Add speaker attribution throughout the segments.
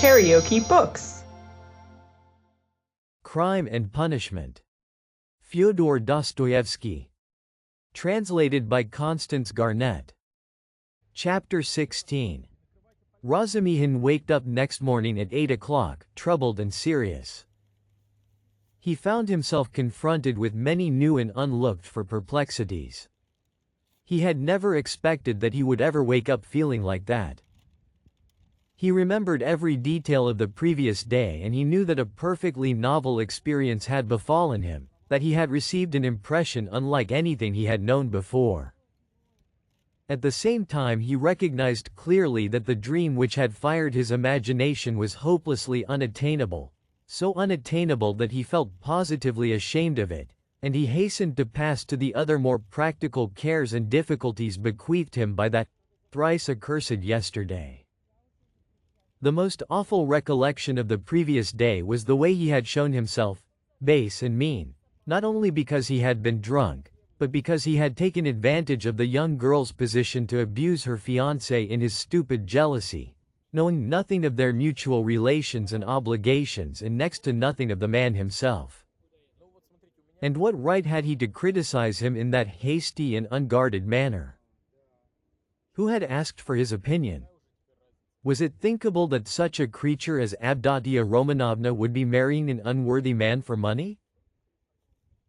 Speaker 1: KaraokeBooks.
Speaker 2: Crime and Punishment. Fyodor Dostoevsky. Translated by Constance Garnett. Chapter 16. Razumihin waked up next morning at 8 o'clock, troubled and serious. He found himself confronted with many new and unlooked-for perplexities. He had never expected that he would ever wake up feeling like that. He remembered every detail of the previous day, and he knew that a perfectly novel experience had befallen him, that he had received an impression unlike anything he had known before. At the same time, he recognized clearly that the dream which had fired his imagination was hopelessly unattainable, so unattainable that he felt positively ashamed of it, and he hastened to pass to the other more practical cares and difficulties bequeathed him by that thrice accursed yesterday. The most awful recollection of the previous day was the way he had shown himself base and mean, not only because he had been drunk, but because he had taken advantage of the young girl's position to abuse her fiancé in his stupid jealousy, knowing nothing of their mutual relations and obligations and next to nothing of the man himself. And what right had he to criticize him in that hasty and unguarded manner? Who had asked for his opinion? Was it thinkable that such a creature as Avdotia Romanovna would be marrying an unworthy man for money?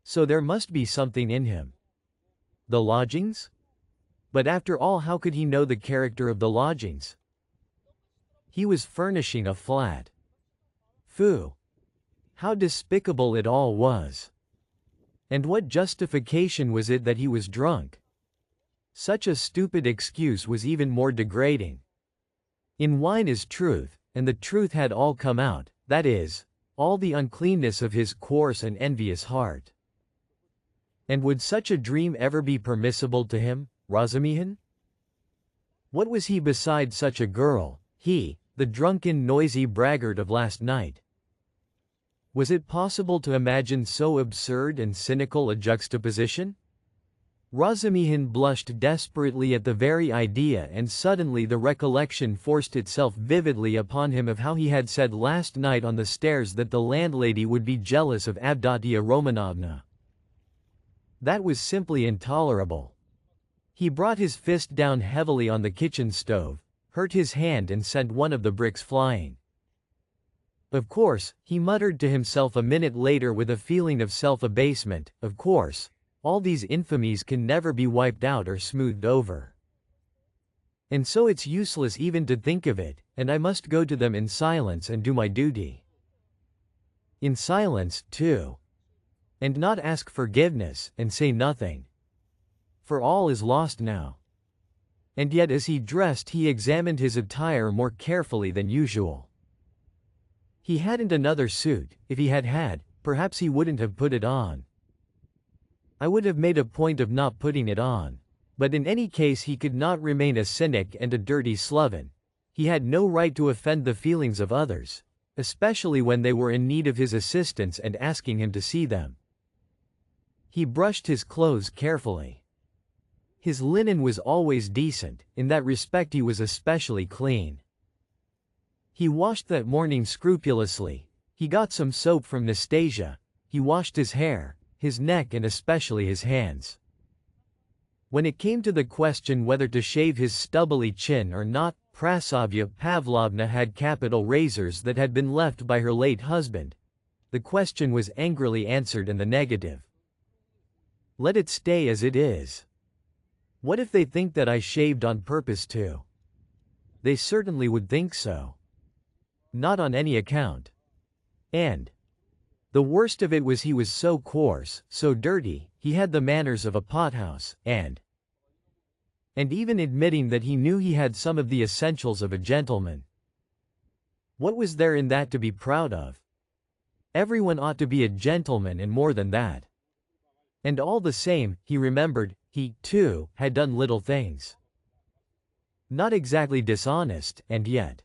Speaker 2: So there must be something in him. The lodgings? But after all, how could he know the character of the lodgings? He was furnishing a flat. Phoo! How despicable it all was! And what justification was it that he was drunk? Such a stupid excuse was even more degrading. In wine is truth, and the truth had all come out, that is, all the uncleanness of his coarse and envious heart. And would such a dream ever be permissible to him, Razumihin? What was he beside such a girl, he, the drunken, noisy braggart of last night? Was it possible to imagine so absurd and cynical a juxtaposition? Razumihin blushed desperately at the very idea, and suddenly the recollection forced itself vividly upon him of how he had said last night on the stairs that the landlady would be jealous of Avdotia Romanovna. That was simply intolerable. He brought his fist down heavily on the kitchen stove, hurt his hand and sent one of the bricks flying. Of course, he muttered to himself a minute later with a feeling of self-abasement, of course, all these infamies can never be wiped out or smoothed over. And so it's useless even to think of it, and I must go to them in silence and do my duty. In silence, too. And not ask forgiveness, and say nothing. For all is lost now. And yet as he dressed he examined his attire more carefully than usual. He hadn't another suit. If he had had, perhaps he wouldn't have put it on. I would have made a point of not putting it on. But in any case he could not remain a cynic and a dirty sloven. He had no right to offend the feelings of others, especially when they were in need of his assistance and asking him to see them. He brushed his clothes carefully. His linen was always decent, in that respect he was especially clean. He washed that morning scrupulously. He got some soap from Nastasia. He washed his hair, his neck and especially his hands. When it came to the question whether to shave his stubbly chin or not, Prasovya Pavlovna had capital razors that had been left by her late husband. The question was angrily answered in the negative. Let it stay as it is. What if they think that I shaved on purpose to? They certainly would think so. Not on any account. And the worst of it was he was so coarse, so dirty, he had the manners of a pothouse, and even admitting that he knew he had some of the essentials of a gentleman. What was there in that to be proud of? Everyone ought to be a gentleman and more than that. And all the same, he remembered, he, too, had done little things. Not exactly dishonest, and yet.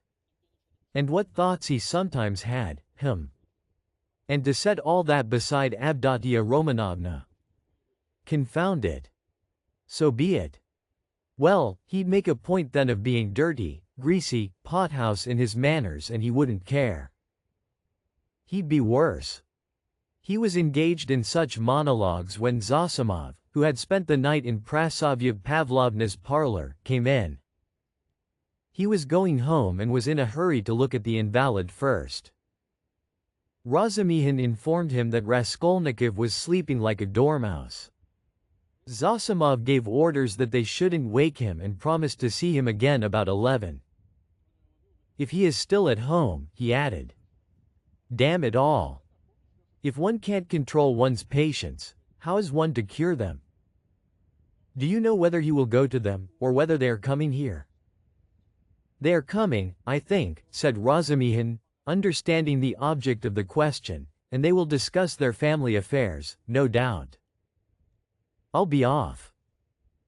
Speaker 2: And what thoughts he sometimes had, And to set all that beside Avdotia Romanovna. Confound it. So be it. Well, he'd make a point then of being dirty, greasy, pothouse in his manners, and he wouldn't care. He'd be worse. He was engaged in such monologues when Zosimov, who had spent the night in Prasovya Pavlovna's parlor, came in. He was going home and was in a hurry to look at the invalid first. Razumihin informed him that Raskolnikov was sleeping like a dormouse. Zosimov gave orders that they shouldn't wake him and promised to see him again about 11. If he is still at home, he added. Damn it all. If one can't control one's patients, how is one to cure them? Do you know whether he will go to them, or whether they are coming here? They are coming, I think, said Razumihin, understanding the object of the question, and they will discuss their family affairs, no doubt. I'll be off.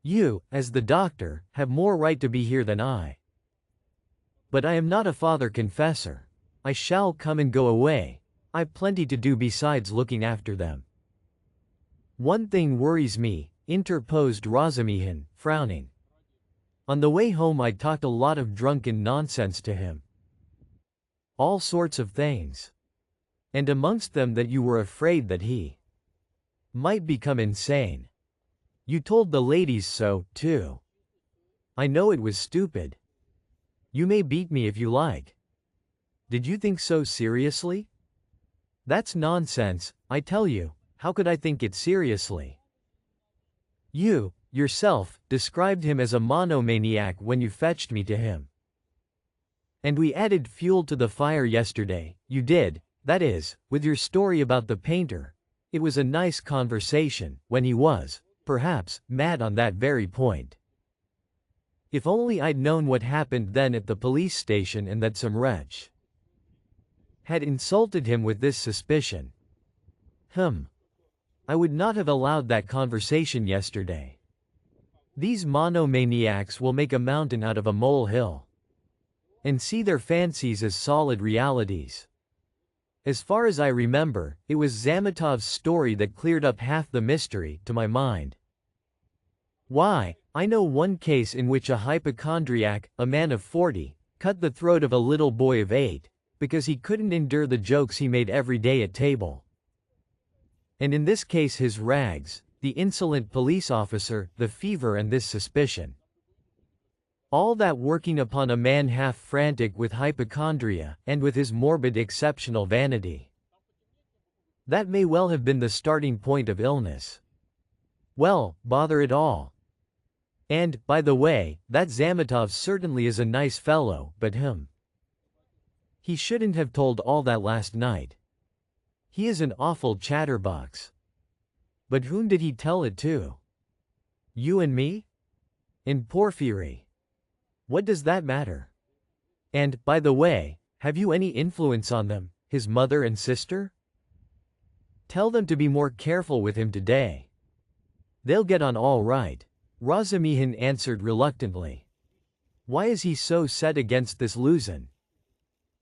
Speaker 2: You, as the doctor, have more right to be here than I. But I am not a father confessor. I shall come and go away. I've plenty to do besides looking after them. One thing worries me, interposed Razumihin, frowning. On the way home I talked a lot of drunken nonsense to him. All sorts of things. And amongst them that you were afraid that he might become insane. You told the ladies so, too. I know it was stupid. You may beat me if you like. Did you think so seriously? That's nonsense, I tell you. How could I think it seriously? You, yourself, described him as a monomaniac when you fetched me to him. And we added fuel to the fire yesterday, you did, that is, with your story about the painter. It was a nice conversation, when he was, perhaps, mad on that very point. If only I'd known what happened then at the police station and that some wretch had insulted him with this suspicion. I would not have allowed that conversation yesterday. These monomaniacs will make a mountain out of a molehill. And see their fancies as solid realities. As far as I remember, it was Zamitov's story that cleared up half the mystery, to my mind. Why, I know one case in which a hypochondriac, a man of 40, cut the throat of a little boy of 8, because he couldn't endure the jokes he made every day at table. And in this case his rags, the insolent police officer, the fever and this suspicion. All that working upon a man half frantic with hypochondria, and with his morbid exceptional vanity. That may well have been the starting point of illness. Well, bother it all. And, by the way, that Zamitov certainly is a nice fellow, but he shouldn't have told all that last night. He is an awful chatterbox. But whom did he tell it to? You and me? And Porfiry. What does that matter? And, by the way, have you any influence on them, his mother and sister? Tell them to be more careful with him today. They'll get on all right. Razumihin answered reluctantly. Why is he so set against this Luzin?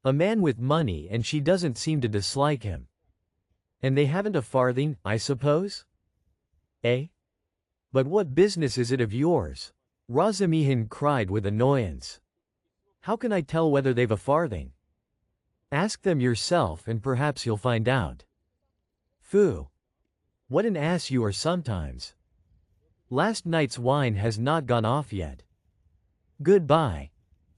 Speaker 2: A man with money, and she doesn't seem to dislike him. And they haven't a farthing, I suppose? Eh? But what business is it of yours? Razumihin cried with annoyance. How can I tell whether they've a farthing? Ask them yourself and perhaps you'll find out. Phoo! What an ass you are sometimes. Last night's wine has not gone off yet. Goodbye.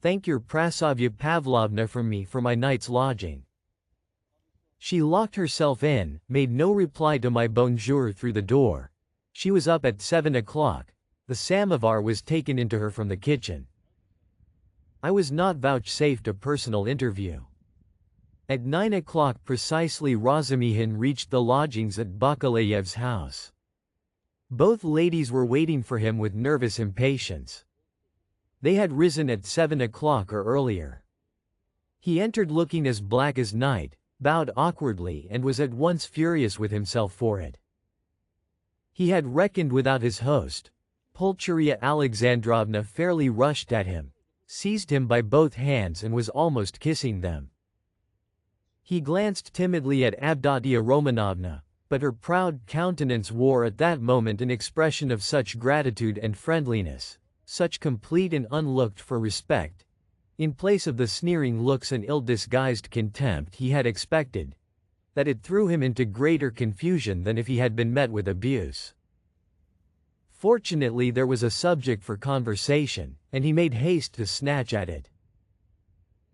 Speaker 2: Thank your Prasovya Pavlovna from me for my night's lodging. She locked herself in, made no reply to my bonjour through the door. She was up at 7 o'clock. The samovar was taken into her from the kitchen. I was not vouchsafed a personal interview. At 9 o'clock precisely Razumihin reached the lodgings at Bakaleyev's house. Both ladies were waiting for him with nervous impatience. They had risen at 7 o'clock or earlier. He entered looking as black as night, bowed awkwardly and was at once furious with himself for it. He had reckoned without his host. Pulcheria Alexandrovna fairly rushed at him, seized him by both hands and was almost kissing them. He glanced timidly at Avdotia Romanovna, but her proud countenance wore at that moment an expression of such gratitude and friendliness, such complete and unlooked-for respect, in place of the sneering looks and ill-disguised contempt he had expected, that it threw him into greater confusion than if he had been met with abuse. Fortunately there was a subject for conversation, and he made haste to snatch at it.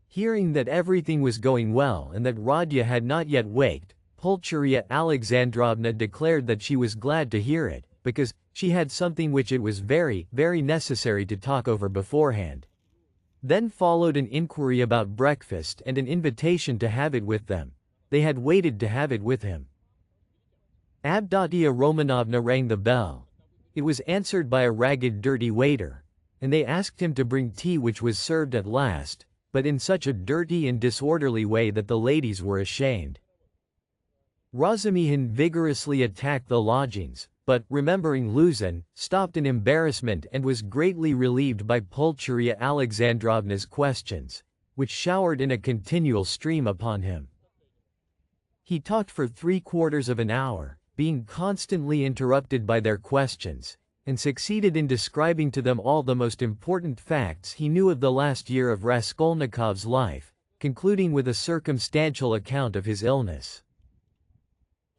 Speaker 2: Hearing that everything was going well and that Rodya had not yet waked, Pulcheria Alexandrovna declared that she was glad to hear it, because she had something which it was very, very necessary to talk over beforehand. Then followed an inquiry about breakfast and an invitation to have it with them. They had waited to have it with him. Avdotia Romanovna rang the bell. It was answered by a ragged, dirty waiter, and they asked him to bring tea, which was served at last, but in such a dirty and disorderly way that the ladies were ashamed. Razumihin vigorously attacked the lodgings, but, remembering Luzin, stopped in embarrassment and was greatly relieved by Pulcheria Alexandrovna's questions, which showered in a continual stream upon him. He talked for 3/4 of an hour, being constantly interrupted by their questions, and succeeded in describing to them all the most important facts he knew of the last year of Raskolnikov's life, concluding with a circumstantial account of his illness.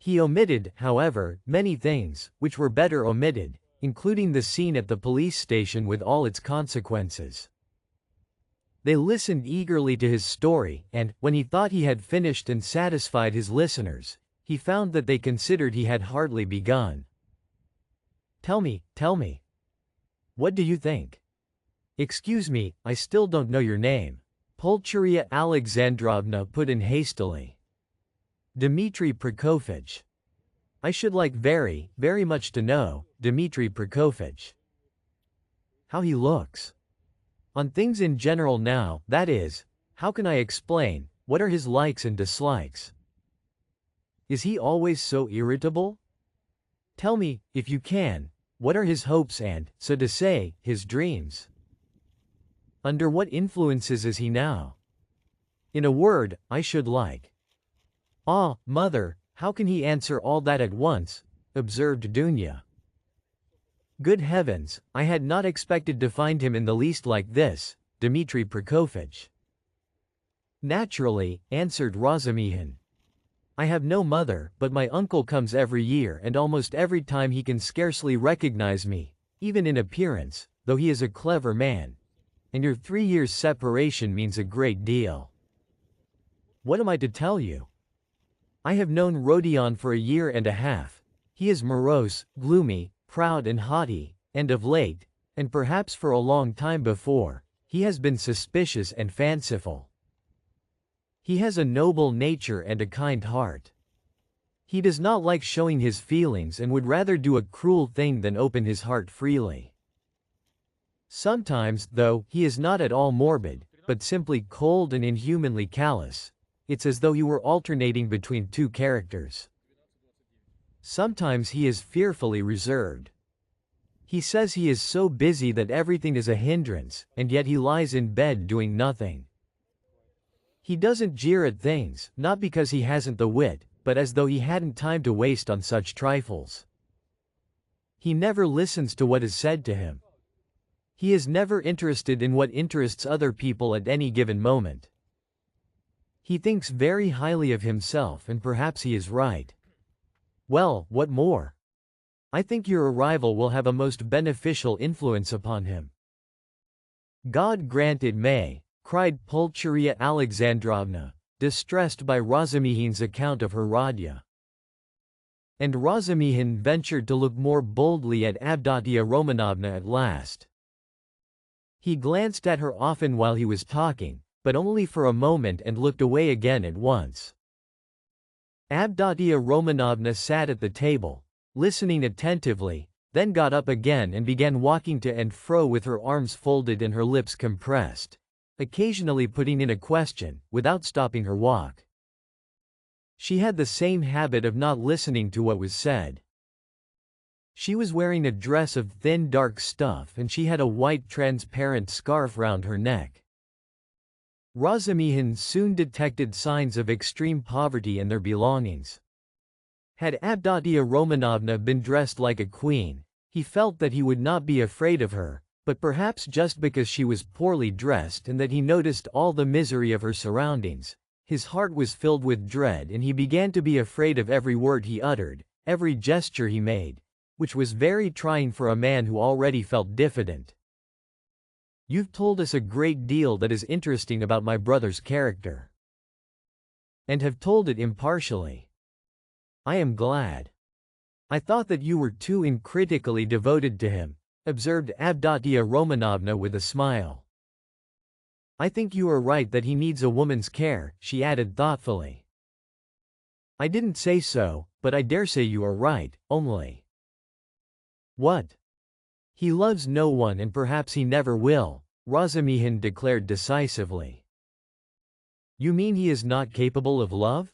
Speaker 2: He omitted, however, many things, which were better omitted, including the scene at the police station with all its consequences. They listened eagerly to his story, and, when he thought he had finished and satisfied his listeners, he found that they considered he had hardly begun. Tell me. What do you think? Excuse me, I still don't know your name," Pulcheria Alexandrovna put in hastily. "Dmitri Prokofitch." "I should like very, very much to know, Dmitri Prokofitch. How he looks. On things in general now, that is, how can I explain, what are his likes and dislikes? Is he always so irritable? Tell me, if you can, what are his hopes and, so to say, his dreams? Under what influences is he now? In a word, I should like." "Ah, mother, how can he answer all that at once?" observed Dunya. "Good heavens, I had not expected to find him in the least like this, Dmitri Prokofitch." "Naturally," answered Razumihin. "I have no mother, but my uncle comes every year, and almost every time he can scarcely recognize me, even in appearance, though he is a clever man. And your 3 years' separation means a great deal. What am I to tell you? I have known Rodion for a year and a half. He is morose, gloomy, proud and haughty, and of late, and perhaps for a long time before, he has been suspicious and fanciful. He has a noble nature and a kind heart. He does not like showing his feelings and would rather do a cruel thing than open his heart freely. Sometimes, though, he is not at all morbid, but simply cold and inhumanly callous. It's as though he were alternating between two characters. Sometimes he is fearfully reserved. He says he is so busy that everything is a hindrance, and yet he lies in bed doing nothing. He doesn't jeer at things, not because he hasn't the wit, but as though he hadn't time to waste on such trifles. He never listens to what is said to him. He is never interested in what interests other people at any given moment. He thinks very highly of himself, and perhaps he is right. Well, what more? I think your arrival will have a most beneficial influence upon him." "God grant it may," cried Pulcheria Alexandrovna, distressed by Razumihin's account of her Rodya. And Razumihin ventured to look more boldly at Avdotia Romanovna at last. He glanced at her often while he was talking, but only for a moment, and looked away again at once. Avdotia Romanovna sat at the table, listening attentively, then got up again and began walking to and fro with her arms folded and her lips compressed, occasionally putting in a question, without stopping her walk. She had the same habit of not listening to what was said. She was wearing a dress of thin dark stuff, and she had a white transparent scarf round her neck. Razumihin soon detected signs of extreme poverty in their belongings. Had Avdotia Romanovna been dressed like a queen, he felt that he would not be afraid of her, But perhaps just because she was poorly dressed and that he noticed all the misery of her surroundings, his heart was filled with dread and he began to be afraid of every word he uttered, every gesture he made, which was very trying for a man who already felt diffident. "You've told us a great deal that is interesting about my brother's character. And have told it impartially. I am glad. I thought that you were too uncritically devoted to him," observed Avdotia Romanovna with a smile. "I think you are right that he needs a woman's care," she added thoughtfully. "I didn't say so, but I dare say you are right, only—" "What?" "He loves no one and perhaps he never will," Razumihin declared decisively. "You mean he is not capable of love?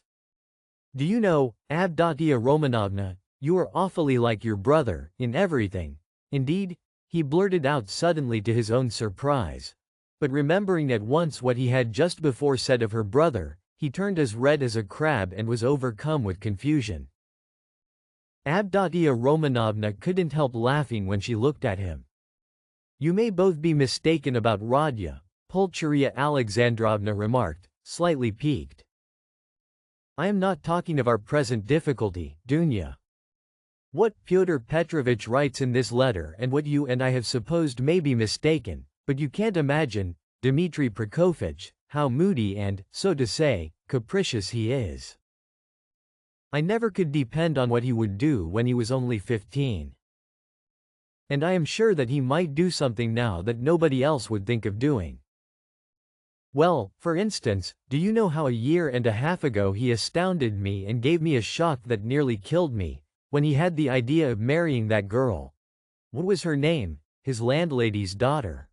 Speaker 2: Do you know, Avdotia Romanovna, you are awfully like your brother, in everything. Indeed," he blurted out suddenly to his own surprise. But remembering at once what he had just before said of her brother, he turned as red as a crab and was overcome with confusion. Avdotia Romanovna couldn't help laughing when she looked at him. "You may both be mistaken about Rodya," Pulcheria Alexandrovna remarked, slightly piqued. "I am not talking of our present difficulty, Dunya. What Fyodor Petrovitch writes in this letter and what you and I have supposed may be mistaken, but you can't imagine, Dmitri Prokofitch, how moody and, so to say, capricious he is. I never could depend on what he would do when he was only 15. And I am sure that he might do something now that nobody else would think of doing. Well, for instance, do you know how a year and a half ago he astounded me and gave me a shock that nearly killed me, when he had the idea of marrying that girl? What was her name? His landlady's daughter."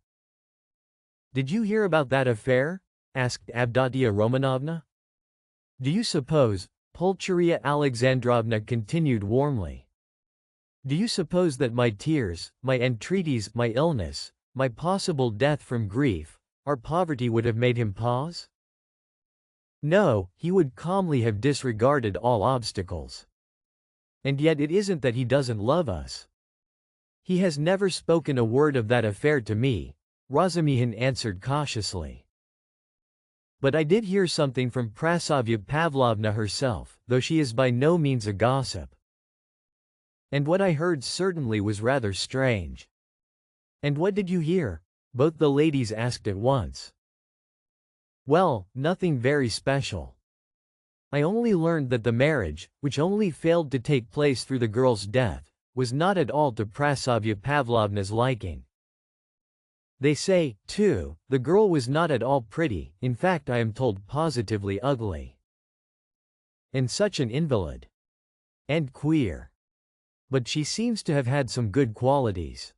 Speaker 2: "Did you hear about that affair?" asked Avdotia Romanovna. "Do you suppose," Pulcheria Alexandrovna continued warmly, "do you suppose that my tears, my entreaties, my illness, my possible death from grief, our poverty would have made him pause? No, he would calmly have disregarded all obstacles. And yet it isn't that he doesn't love us. He has never spoken a word of that affair to me," Razumihin answered cautiously. "But I did hear something from Prasovya Pavlovna herself, though she is by no means a gossip. And what I heard certainly was rather strange." "And what did you hear?" both the ladies asked at once. "Well, nothing very special. I only learned that the marriage, which only failed to take place through the girl's death, was not at all to Prasovya Pavlovna's liking. They say, too, the girl was not at all pretty, in fact I am told positively ugly. And such an invalid. And queer. But she seems to have had some good qualities.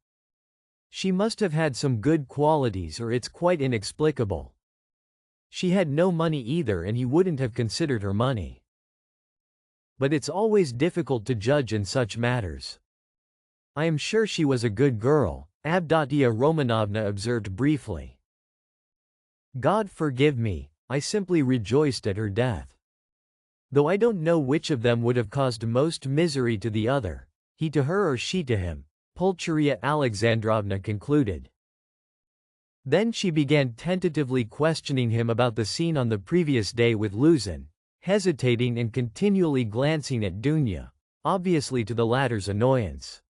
Speaker 2: She must have had some good qualities or it's quite inexplicable. She had no money either and he wouldn't have considered her money. But it's always difficult to judge in such matters. I am sure she was a good girl," Avdotia Romanovna observed briefly. "God forgive me, I simply rejoiced at her death. Though I don't know which of them would have caused most misery to the other, he to her or she to him," Pulcheria Alexandrovna concluded. Then she began tentatively questioning him about the scene on the previous day with Luzin, hesitating and continually glancing at Dunya, obviously to the latter's annoyance.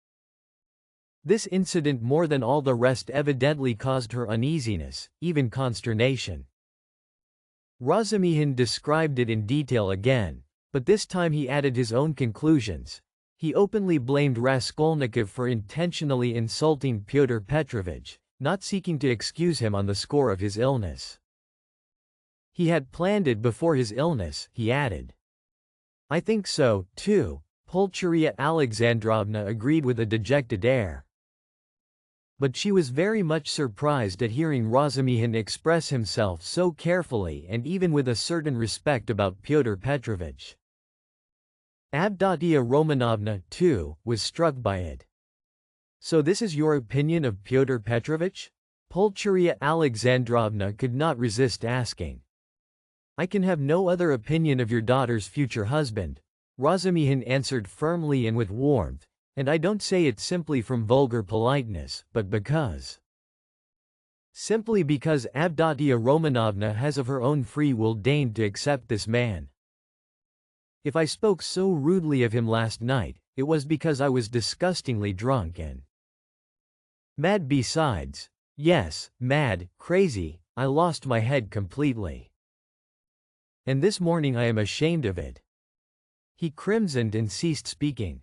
Speaker 2: This incident more than all the rest evidently caused her uneasiness, even consternation. Razumihin described it in detail again, but this time he added his own conclusions. He openly blamed Raskolnikov for intentionally insulting Pyotr Petrovitch, not seeking to excuse him on the score of his illness. He had planned it before his illness, he added. "I think so, too," Pulcheria Alexandrovna agreed with a dejected air. But she was very much surprised at hearing Razumihin express himself so carefully and even with a certain respect about Pyotr Petrovitch. Avdotia Romanovna, too, was struck by it. "So this is your opinion of Pyotr Petrovitch?" Pulcheria Alexandrovna could not resist asking. "I can have no other opinion of your daughter's future husband," Razumihin answered firmly and with warmth, "and I don't say it simply from vulgar politeness, but because Simply because Avdotia Romanovna has of her own free will deigned to accept this man. If I spoke so rudely of him last night, it was because I was disgustingly drunk and mad besides. Yes, mad, crazy, I lost my head completely. And this morning I am ashamed of it. He crimsoned and ceased speaking.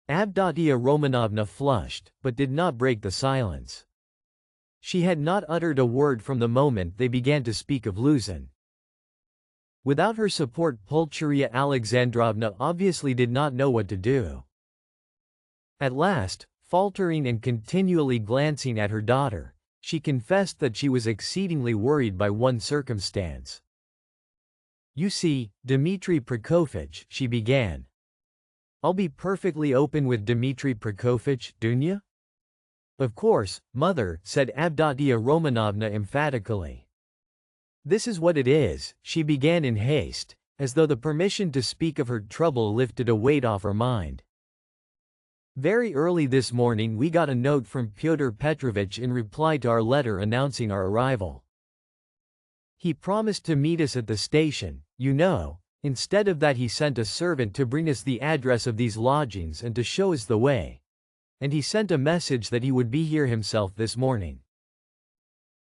Speaker 2: Avdotia Romanovna flushed, but did not break the silence. She had not uttered a word from the moment they began to speak of Luzin. Without her support, Pulcheria Alexandrovna obviously did not know what to do. At last, faltering and continually glancing at her daughter, she confessed that she was exceedingly worried by one circumstance. "You see, Dmitri Prokofitch," she began. "I'll be perfectly open with Dmitri Prokofitch, Dunya?" "Of course, mother," said Avdotia Romanovna emphatically. "This is what it is," she began in haste, as though the permission to speak of her trouble lifted a weight off her mind. "Very early this morning we got a note from Pyotr Petrovitch in reply to our letter announcing our arrival. He promised to meet us at the station, you know. Instead of that he sent a servant to bring us the address of these lodgings and to show us the way. And he sent a message that he would be here himself this morning.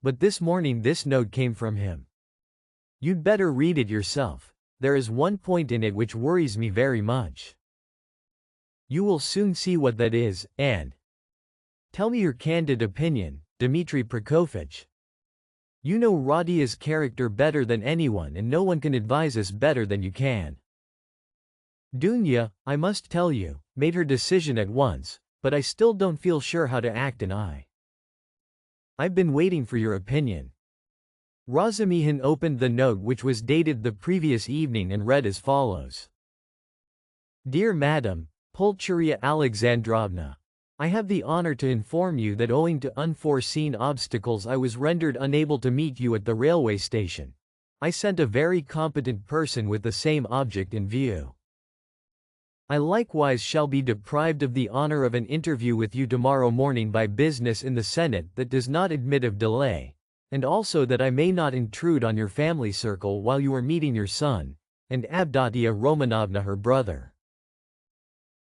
Speaker 2: But this morning this note came from him. You'd better read it yourself. There is one point in it which worries me very much. You will soon see what that is, and tell me your candid opinion, Dmitri Prokofitch. You know Rodia's character better than anyone and no one can advise us better than you can." Dunya, I must tell you, made her decision at once, but I still don't feel sure how to act and I've been waiting for your opinion. Razumihin opened the note which was dated the previous evening and read as follows. Dear Madam, Pulcheria Alexandrovna, I have the honor to inform you that owing to unforeseen obstacles I was rendered unable to meet you at the railway station. I sent a very competent person with the same object in view. I likewise shall be deprived of the honor of an interview with you tomorrow morning by business in the Senate that does not admit of delay, and also that I may not intrude on your family circle while you are meeting your son, and Avdotia Romanovna her brother.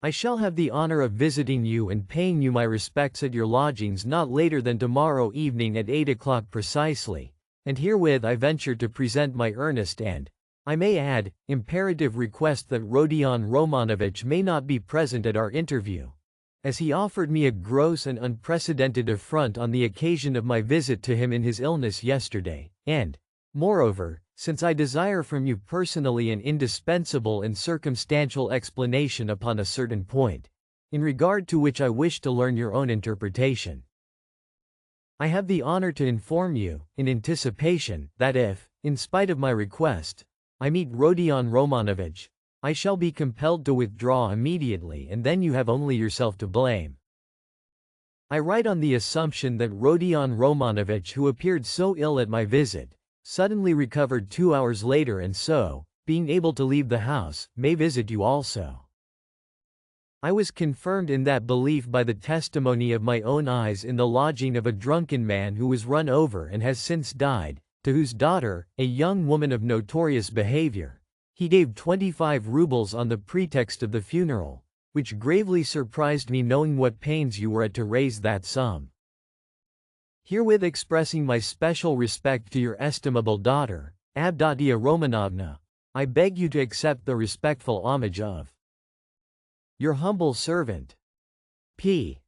Speaker 2: I shall have the honor of visiting you and paying you my respects at your lodgings not later than tomorrow evening at 8 o'clock precisely, and herewith I venture to present my earnest and, I may add, imperative request that Rodion Romanovich may not be present at our interview, as he offered me a gross and unprecedented affront on the occasion of my visit to him in his illness yesterday, and, moreover, since I desire from you personally an indispensable and circumstantial explanation upon a certain point, in regard to which I wish to learn your own interpretation. I have the honor to inform you, in anticipation, that if, in spite of my request, I meet Rodion Romanovich, I shall be compelled to withdraw immediately and then you have only yourself to blame. I write on the assumption that Rodion Romanovich, who appeared so ill at my visit, suddenly recovered 2 hours later and so, being able to leave the house, may visit you also. I was confirmed in that belief by the testimony of my own eyes in the lodging of a drunken man who was run over and has since died, to whose daughter, a young woman of notorious behavior, he gave 25 rubles on the pretext of the funeral, which gravely surprised me knowing what pains you were at to raise that sum. Herewith expressing my special respect to your estimable daughter, Avdotia Romanovna, I beg you to accept the respectful homage of your humble servant, P.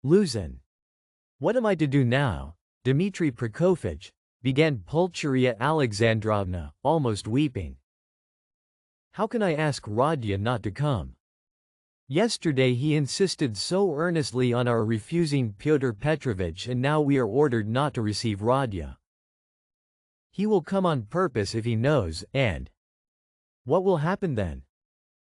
Speaker 2: Luzin. What am I to do now, Dmitri Prokofitch? Began Pulcheria Alexandrovna, almost weeping. How can I ask Rodya not to come? Yesterday he insisted so earnestly on our refusing Pyotr Petrovitch and now we are ordered not to receive Rodya. He will come on purpose if he knows, and what will happen then?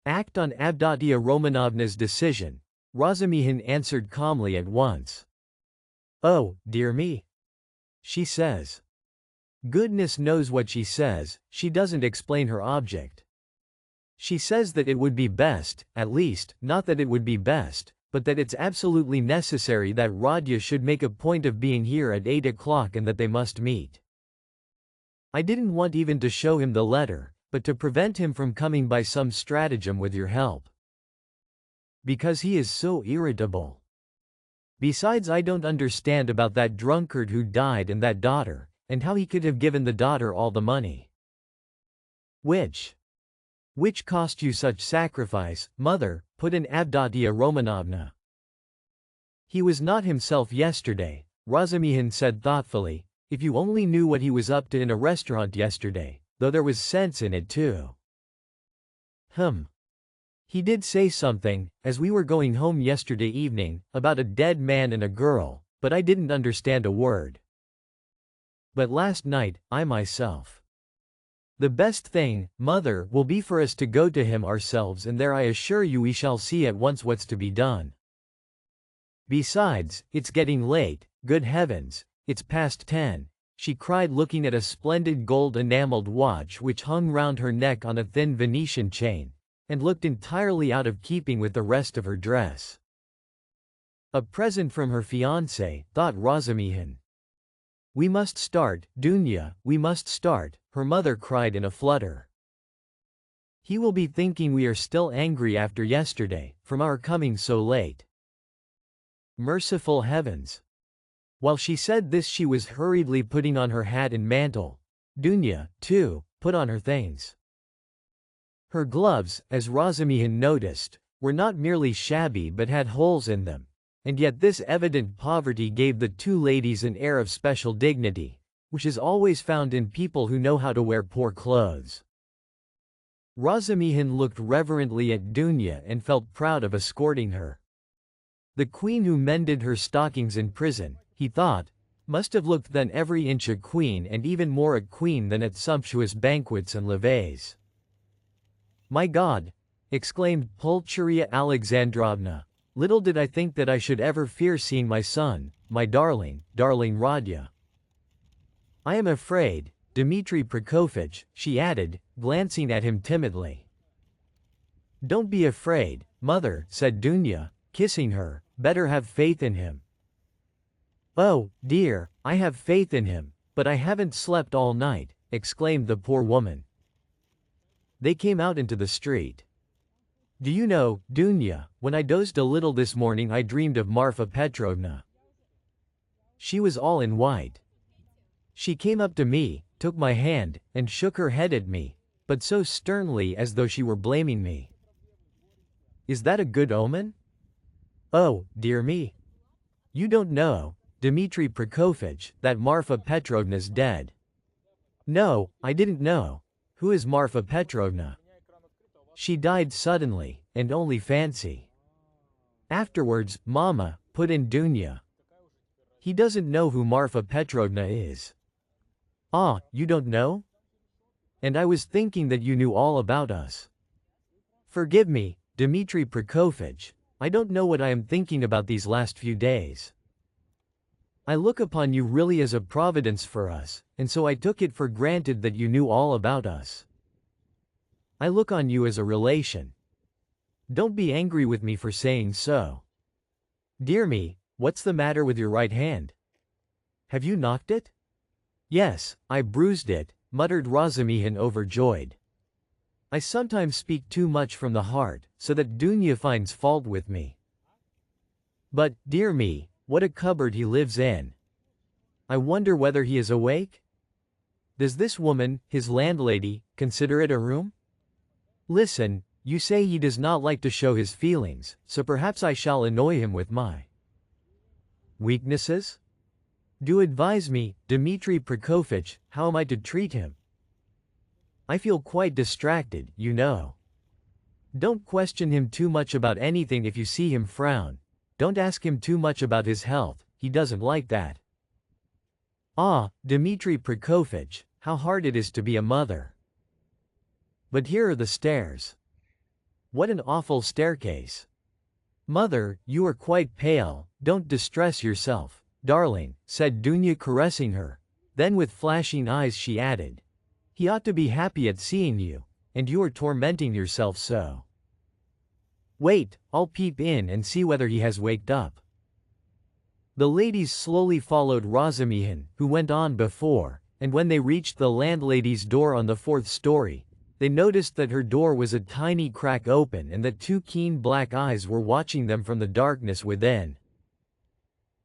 Speaker 2: Act on Avdotia Romanovna's decision, Razumihin answered calmly at once. Oh, dear me. She says. Goodness knows what she says, she doesn't explain her object. She says that it would be best, at least, not that it would be best, but that it's absolutely necessary that Radya should make a point of being here at 8 o'clock and that they must meet. I didn't want even to show him the letter, but to prevent him from coming by some stratagem with your help. Because he is so irritable. Besides, I don't understand about that drunkard who died and that daughter, and how he could have given the daughter all the money. Which cost you such sacrifice, mother, put in Avdotia Romanovna. He was not himself yesterday, Razumihin said thoughtfully. If you only knew what he was up to in a restaurant yesterday, though there was sense in it too. He did say something, as we were going home yesterday evening, about a dead man and a girl, but I didn't understand a word. But last night, I myself. The best thing, mother, will be for us to go to him ourselves, and there I assure you we shall see at once what's to be done. Besides, it's getting late, good heavens, it's past 10, she cried, looking at a splendid gold-enameled watch which hung round her neck on a thin Venetian chain, and looked entirely out of keeping with the rest of her dress. A present from her fiancé, thought Razumihin. We must start, Dunya, we must start, her mother cried in a flutter. He will be thinking we are still angry after yesterday, from our coming so late. Merciful heavens! While she said this she was hurriedly putting on her hat and mantle. Dunya, too, put on her things. Her gloves, as Razumihin noticed, were not merely shabby but had holes in them, and yet this evident poverty gave the two ladies an air of special dignity, which is always found in people who know how to wear poor clothes. Razumihin looked reverently at Dunya and felt proud of escorting her. The queen who mended her stockings in prison, he thought, must have looked then every inch a queen, and even more a queen than at sumptuous banquets and levées. My God! Exclaimed Pulcheria Alexandrovna. Little did I think that I should ever fear seeing my son, my darling, darling Radya. I am afraid, Dmitri Prokofitch, she added, glancing at him timidly. Don't be afraid, mother, said Dunya, kissing her, better have faith in him. Oh, dear, I have faith in him, but I haven't slept all night, exclaimed the poor woman. They came out into the street. Do you know, Dunya, when I dozed a little this morning I dreamed of Marfa Petrovna. She was all in white. She came up to me, took my hand, and shook her head at me, but so sternly as though she were blaming me. Is that a good omen? Oh, dear me. You don't know, Dmitri Prokofitch, that Marfa Petrovna's dead. No, I didn't know. Who is Marfa Petrovna? She died suddenly, and only fancy. Afterwards, Mama, put in Dunya. He doesn't know who Marfa Petrovna is. Ah, you don't know? And I was thinking that you knew all about us. Forgive me, Dmitri Prokofitch, I don't know what I am thinking about these last few days. I look upon you really as a providence for us, and so I took it for granted that you knew all about us. I look on you as a relation. Don't be angry with me for saying so. Dear me, what's the matter with your right hand? Have you knocked it? Yes, I bruised it, muttered Razumihin overjoyed. I sometimes speak too much from the heart, so that Dunya finds fault with me. But, dear me, what a cupboard he lives in. I wonder whether he is awake? Does this woman, his landlady, consider it a room? Listen, you say he does not like to show his feelings, so perhaps I shall annoy him with my weaknesses? Do advise me, Dmitri Prokofitch, how am I to treat him? I feel quite distracted, you know. Don't question him too much about anything if you see him frown. Don't ask him too much about his health, he doesn't like that. Ah, Dmitri Prokofitch, how hard it is to be a mother. But here are the stairs. What an awful staircase. Mother, you are quite pale, don't distress yourself, darling, said Dunya caressing her. Then with flashing eyes she added, he ought to be happy at seeing you, and you are tormenting yourself so. Wait, I'll peep in and see whether he has waked up. The ladies slowly followed Razumihin, who went on before, and when they reached the landlady's door on the 4th story, they noticed that her door was a tiny crack open and that 2 keen black eyes were watching them from the darkness within.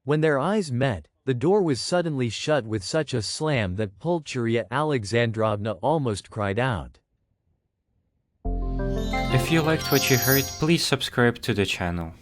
Speaker 2: When their eyes met, the door was suddenly shut with such a slam that Pulcheria Alexandrovna almost cried out.
Speaker 1: If you liked what you heard, please subscribe to the channel.